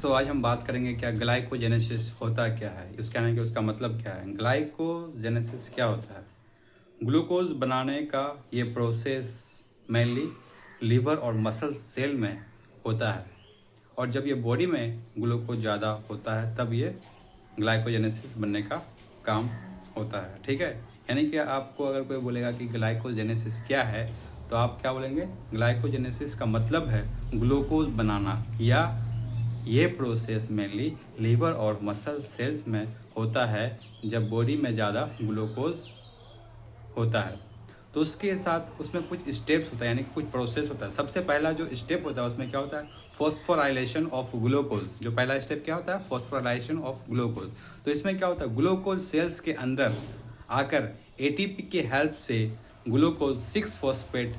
दोस्तों आज हम बात करेंगे क्या ग्लाइकोजेनेसिस होता क्या है, उसका यानी कि उसका मतलब क्या है। ग्लाइकोजेनेसिस क्या होता है? ग्लूकोज बनाने का ये प्रोसेस मेनली लीवर और मसल सेल में होता है और जब ये बॉडी में ग्लूकोज ज़्यादा होता है तब ये ग्लाइकोजेनेसिस बनने का काम होता है। ठीक है, यानी कि आपको अगर कोई बोलेगा कि ग्लाइकोजेनेसिस क्या है तो आप क्या बोलेंगे? ग्लाइकोजेनेसिस का मतलब है ग्लूकोज बनाना, या ये प्रोसेस मेनली लीवर और मसल सेल्स में होता है जब बॉडी में ज़्यादा ग्लूकोज होता है। तो उसके साथ उसमें कुछ स्टेप्स होता है, यानी कि कुछ प्रोसेस होता है। सबसे पहला जो स्टेप होता है उसमें क्या होता है? Phosphorylation of glucose. जो पहला स्टेप क्या होता है? Phosphorylation of glucose. तो इसमें क्या होता है? ग्लूकोज सेल्स के अंदर आकर एटीपी के हेल्प से ग्लूकोज 6 फॉस्फेट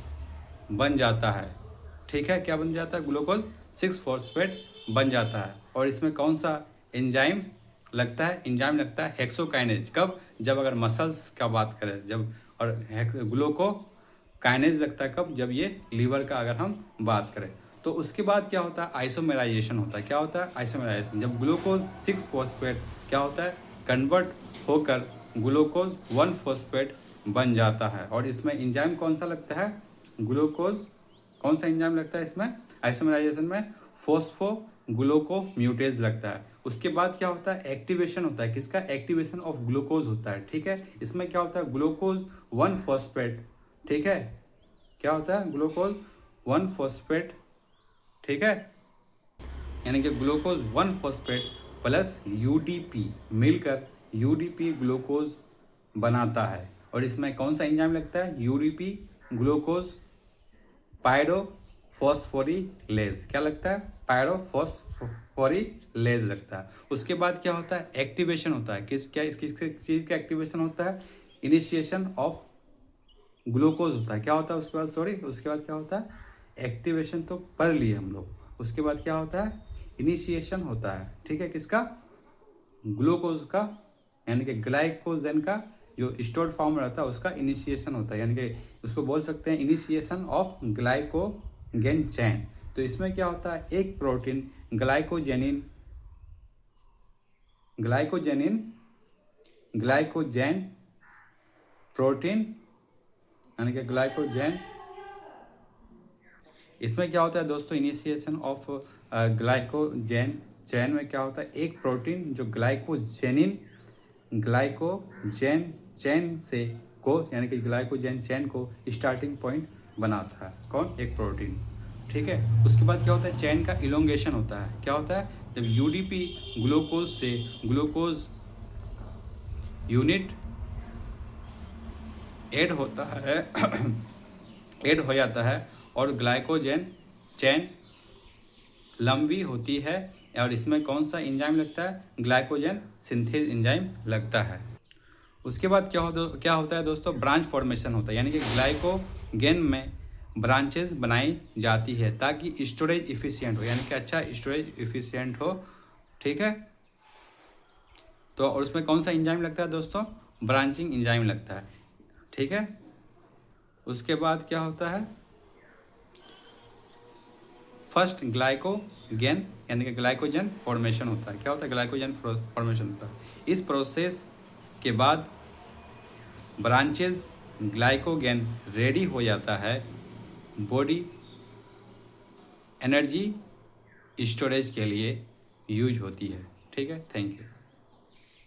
बन जाता है। ठीक है, क्या बन जाता है? ग्लूकोज 6 फॉस्फेट बन जाता है। और इसमें कौन सा एंजाइम लगता है? एंजाइम लगता है हेक्सोकाइनेज। कब? जब अगर मसल्स का बात करें जब, और ग्लूकोकाइनेज लगता है कब? जब ये लीवर का अगर हम बात करें। तो उसके बाद क्या होता है? आइसोमेराइजेशन होता है। क्या होता है? आइसोमेराइजेशन। जब ग्लूकोज 6 फॉस्फेट क्या होता है? कन्वर्ट होकर ग्लूकोज 1 फॉस्फेट बन जाता है। और इसमें एंजाइम कौन सा लगता है? ग्लूकोज कौन सा एंजाइम लगता है इसमें आइसोमेराइजेशन में? फोस्फोग्लूकोम्यूटेज लगता है। उसके बाद क्या होता है? एक्टिवेशन होता है। किसका? एक्टिवेशन ऑफ ग्लूकोज होता है। ठीक है, इसमें क्या होता है? Glucose 1 phosphate. ठीक है, क्या होता है? Glucose 1 phosphate. ठीक है, यानी कि ग्लूकोज 1 फॉस्फेट प्लस यूडीपी मिलकर यूडीपी ग्लूकोज बनाता है। और इसमें कौन सा एंजाइम लगता है? UDP glucose pyrophosphorylase. क्या लगता है? पायरोफॉस्फोरिलेज लगता है। उसके बाद क्या होता है? एक्टिवेशन होता है। किस चीज़ का एक्टिवेशन होता है? इनिशिएशन ऑफ ग्लूकोज होता है। क्या होता है उसके बाद? उसके बाद क्या होता है? एक्टिवेशन तो पढ़ लिए हम लोग। उसके बाद क्या होता है? इनिशिएशन होता है। ठीक है, किसका? ग्लूकोज का, यानी कि ग्लाइकोजन का जो स्टोर्ड फॉर्म में रहता है उसका इनिशिएशन होता है, यानी कि उसको बोल सकते हैं इनिशिएशन ऑफ ग्लाइकोगेन चैन। तो इसमें क्या होता है? एक प्रोटीन ग्लाइकोजेनिन ग्लाइकोजेन प्रोटीन, यानी कि ग्लाइकोजेन। इसमें क्या होता है दोस्तों? इनिशिएशन ऑफ ग्लाइकोजेन चैन में क्या होता है? एक प्रोटीन जो ग्लाइकोजेन चैन से को, यानी कि ग्लाइकोजेन चैन को स्टार्टिंग पॉइंट बनाता है। कौन? एक प्रोटीन। ठीक है, उसके बाद क्या होता है? चैन का इलोंगेशन होता है। क्या होता है? जब यूडीपी ग्लूकोज से ग्लूकोज यूनिट ऐड होता है ऐड हो जाता है और ग्लाइकोजेन चैन लंबी होती है। और इसमें कौन सा एंजाइम लगता है? ग्लाइकोजेन सिंथेज एंजाइम लगता है। उसके बाद क्या होता है दोस्तों? ब्रांच फॉर्मेशन होता है, यानी कि ग्लाइकोगेन में ब्रांचेस बनाई जाती है ताकि स्टोरेज इफिशिएंट हो, यानी कि अच्छा स्टोरेज इफिशिएंट हो। ठीक है, तो और उसमें कौन सा एंजाइम लगता है दोस्तों? ब्रांचिंग एंजाइम लगता है। ठीक है, उसके बाद क्या होता है? फर्स्ट ग्लाइकोगेन, यानी कि ग्लाइकोजन फॉर्मेशन होता है। क्या होता है? ग्लाइकोजन फॉर्मेशन होता है। इस प्रोसेस के बाद ब्रांचेस ग्लाइकोगेन रेडी हो जाता है, बॉडी एनर्जी स्टोरेज के लिए यूज होती है। ठीक है, थैंक यू।